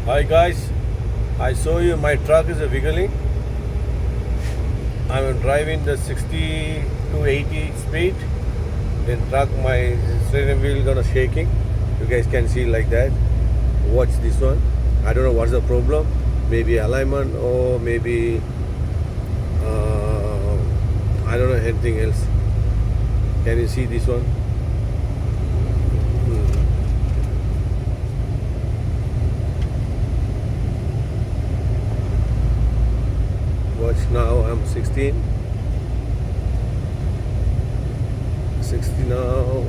Hi guys, I saw you my truck is wiggling. I'm driving the 60 to 80 speed. Then truck my steering wheel gonna shaking. You guys can see like that. Watch this one. I don't know what's the problem. Maybe alignment or maybe I don't know anything else. Can you see this one? Watch now, I'm 16. 60 now.